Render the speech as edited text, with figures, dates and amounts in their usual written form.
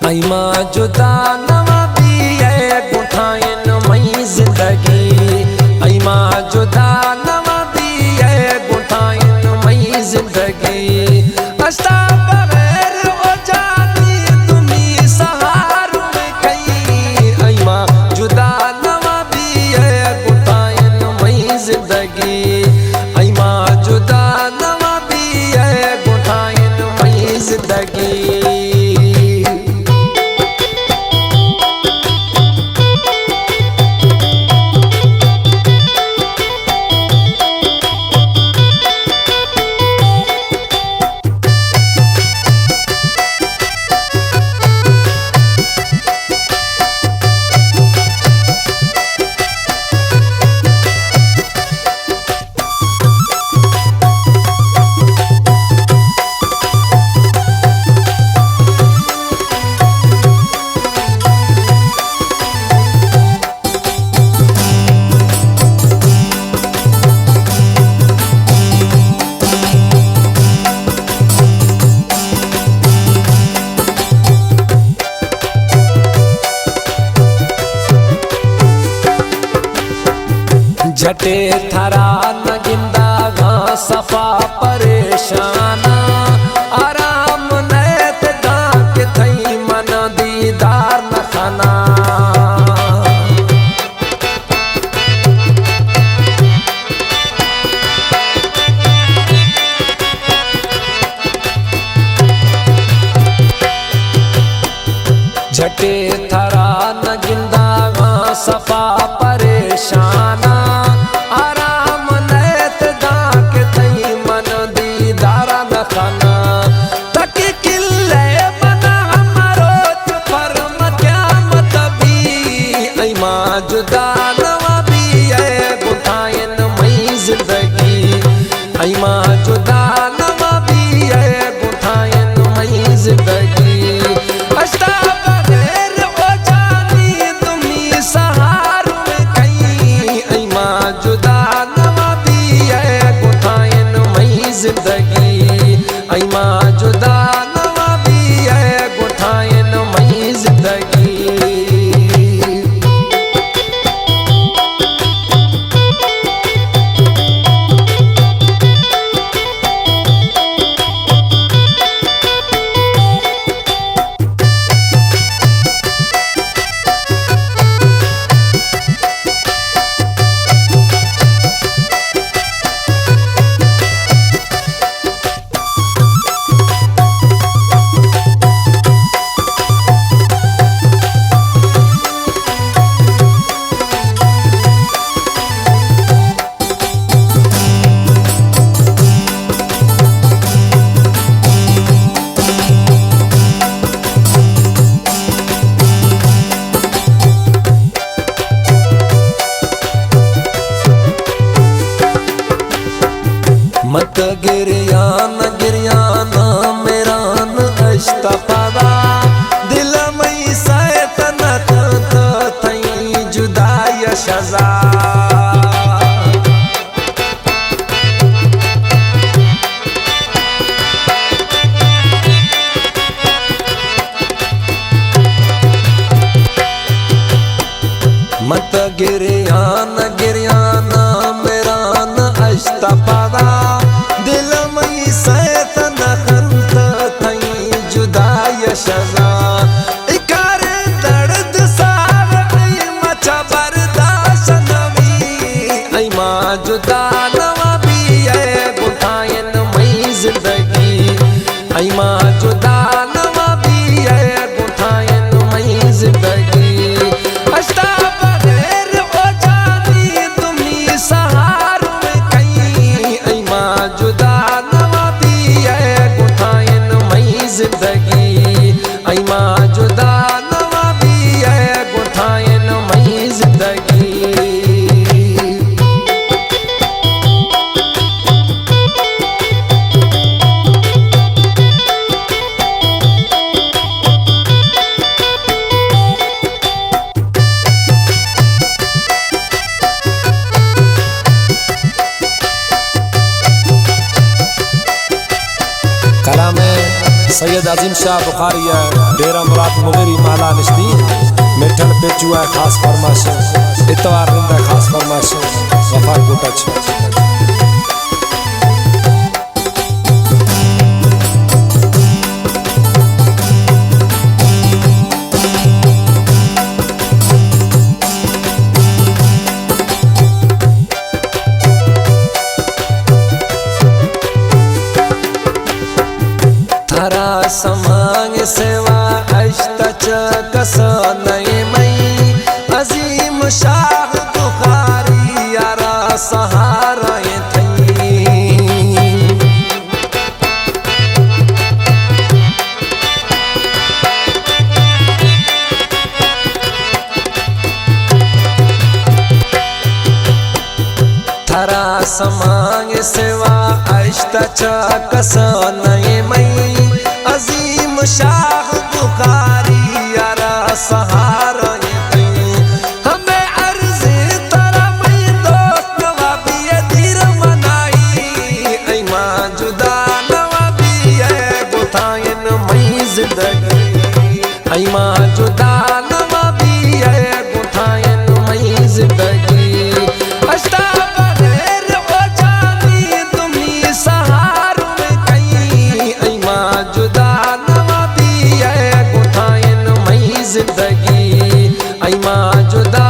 आई मां जुदा नवा भी है गुठाइन मई जिंदगी। आई मां जुदा नवा भी है गुठाइन मई जिंदगी। अस्ता बगैर ओ जानी तुम्ही सहार में कई। आई मां जुदा नवा भी है गुठाइन मई जिंदगी। आई मां जुदा नवा भी है गुठाइन मई जिंदगी। झटे थरा न गिंदा घां सफा परेशाना। आराम नैत दांत थई मन दीदार न खाना। झटे थरा न गिंदा घां सफा परेशाना। आराम नैत दांत थई मन दीदारा न खाना। तक किले बना हमारो फर्म क़यामत भी। आई मां जुदा नवा भी है गुठाइन मई जिंदगी। आई मां जुदा नवा भी है गुठाइन मई जिंदगी। अस्ता बगैर ओ जानी तुम्ही सहार में कई। आई मां जुदा नवा भी है गुठाइन मई जिंदगी। आई मां जुदा नवा भी है गुठाइन मई जिंदगी। मत गिरयान गिरयाना मेरा न अश्तफादा। दिल मई सैतनत थई जुदा यशजा। मत गिरयान गिरयाना मेरा न अश्तफादा। दिल मई सैतनत थई जुदा यशजा। इकार दर्द सार मचा बर्दाश्त नवी। आई मां जुदा नवा भी है गुठाइन मई जिंदगी। आई मां जुदा नवा भी है गुठाइन मई जिंदगी। अस्ता बगैर ओ जानी तुम्ही सहार में कई। आई मां जुदा नवा भी है गुठाइन मई जिंदगी। आई मां जुदा नवा भी है गुठाइन मई जिंदगी। सैयद अजीम शाह बुखारिया डेरा मुराद मुगेरी माला निश्ती मिठन पेचुआ खास फरमाश इतवार रिंदा खास फरमाश वफा गुटच थारा समांग सेवा अष्टच कस नए मई अजीम शाह बुखारी यारा सहारा थई थारा समांग सेवा अष्टच कस नए मई अजीम शाह बुखारी यारा सहारा हमें अर्ज़े तारा मई दोस्त नवाबी धीर मनाई ऐ मां जुदा नवाबी गुथायन मई जिंदगी ऐ मां जुदा नवाबी गुथायन मई जिंदगी अष्टा जुदा